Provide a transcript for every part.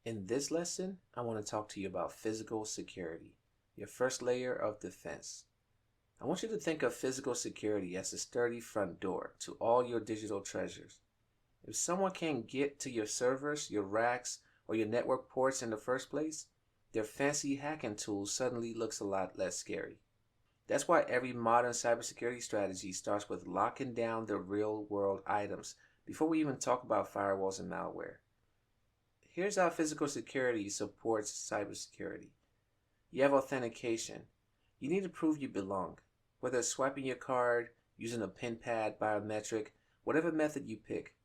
In this lesson, I want to talk to you about physical security, your first layer of defense. I want you to think of physical security as a sturdy front door to all your digital treasures. If someone can't get to your servers, your racks, or your network ports in the first place, their fancy hacking tool suddenly looks a lot less scary. That's why every modern cybersecurity strategy starts with locking down the real-world items before we even talk about firewalls and malware. Here's how physical security supports cybersecurity. You have authentication. You need to prove you belong. Whether it's swiping your card, using a pin pad, biometric, whatever method you pick,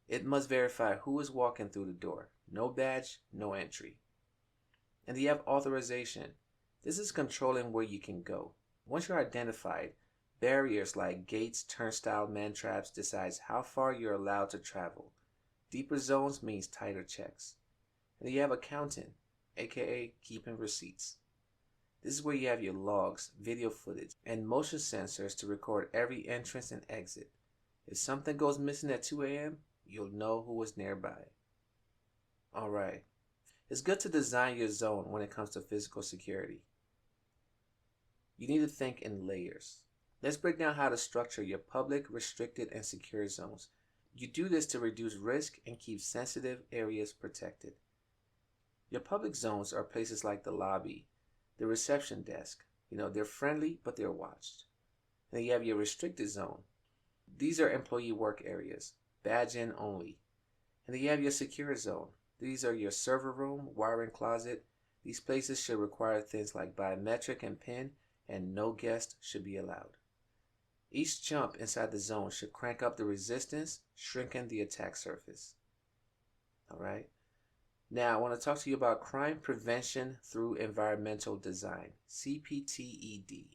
it must verify who is walking through the door. No badge, no entry. And you have authorization. This is controlling where you can go. Once you're identified, barriers like gates, turnstile, mantraps decides how far you're allowed to travel. Deeper zones means tighter checks. And you have accounting, aka keeping receipts. This is where you have your logs, video footage, and motion sensors to record every entrance and exit. If something goes missing at 2 a.m., you'll know who was nearby. Alright, it's good to design your zone when it comes to physical security. You need to think in layers. Let's break down how to structure your public, restricted, and secure zones. You do this to reduce risk and keep sensitive areas protected. Your public zones are places like the lobby, the reception desk. They're friendly, but they're watched. And then you have your restricted zone. These are employee work areas, badge in only. And then you have your secure zone. These are your server room, wiring closet. These places should require things like biometric and PIN, and no guest should be allowed. Each jump inside the zone should crank up the resistance, shrinking the attack surface. Alright? Now, I want to talk to you about crime prevention through environmental design, CPTED.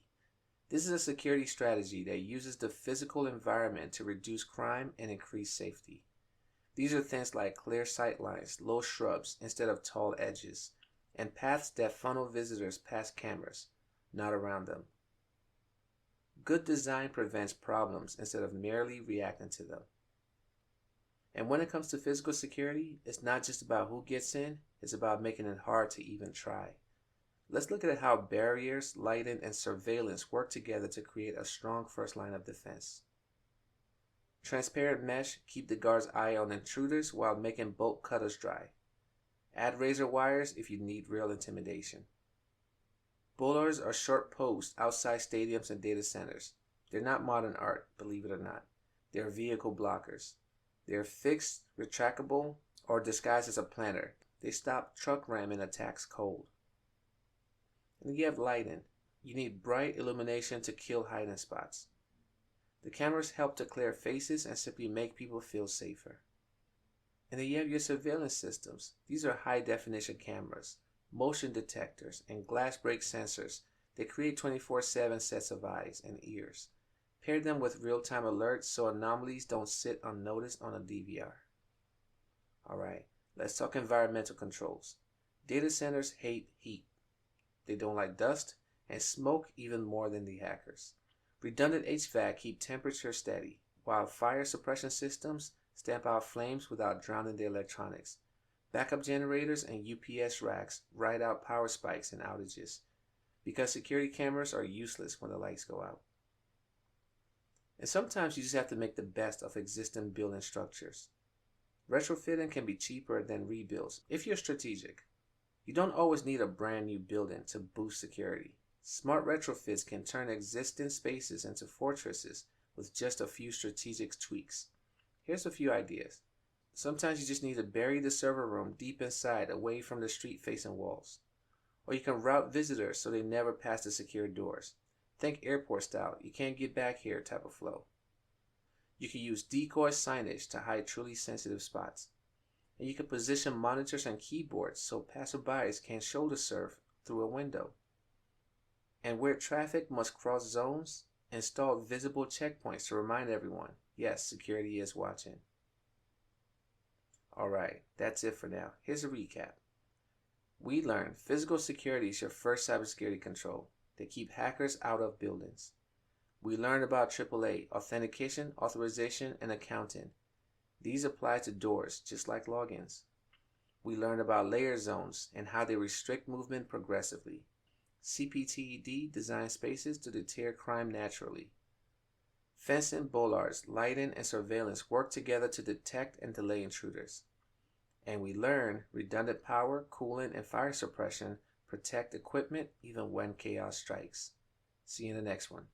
This is a security strategy that uses the physical environment to reduce crime and increase safety. These are things like clear sight lines, low shrubs instead of tall edges, and paths that funnel visitors past cameras, not around them. Good design prevents problems instead of merely reacting to them. And when it comes to physical security, it's not just about who gets in, it's about making it hard to even try. Let's look at how barriers, lighting, and surveillance work together to create a strong first line of defense. Transparent mesh keep the guard's eye on intruders while making bolt cutters dry. Add razor wires if you need real intimidation. Bollards are short posts outside stadiums and data centers. They're not modern art, believe it or not. They're vehicle blockers. They're fixed, retractable, or disguised as a planter. They stop truck ramming attacks cold. And you have lighting. You need bright illumination to kill hiding spots. The cameras help to clear faces and simply make people feel safer. And then you have your surveillance systems. These are high-definition cameras, motion detectors, and glass break sensors. They create 24/7 sets of eyes and ears. Pair them with real-time alerts so anomalies don't sit unnoticed on a DVR. Alright, let's talk environmental controls. Data centers hate heat. They don't like dust and smoke even more than the hackers. Redundant HVAC keep temperature steady, while fire suppression systems stamp out flames without drowning the electronics. Backup generators and UPS racks ride out power spikes and outages, because security cameras are useless when the lights go out. And sometimes you just have to make the best of existing building structures. Retrofitting can be cheaper than rebuilds if you're strategic. You don't always need a brand new building to boost security. Smart retrofits can turn existing spaces into fortresses with just a few strategic tweaks. Here's a few ideas. Sometimes you just need to bury the server room deep inside, away from the street-facing walls. Or you can route visitors so they never pass the secure doors. Think airport style, you can't get back here type of flow. You can use decoy signage to hide truly sensitive spots. And you can position monitors and keyboards so passerbys can't shoulder surf through a window. And where traffic must cross zones, install visible checkpoints to remind everyone, yes, security is watching. Alright, that's it for now. Here's a recap. We learned physical security is your first cybersecurity control. They keep hackers out of buildings. We learned about AAA, authentication, authorization, and accounting. These apply to doors, just like logins. We learned about layer zones and how they restrict movement progressively. CPTED designs spaces to deter crime naturally. Fencing, bollards, lighting, and surveillance work together to detect and delay intruders. And we learn redundant power, cooling, and fire suppression protect equipment even when chaos strikes. See you in the next one.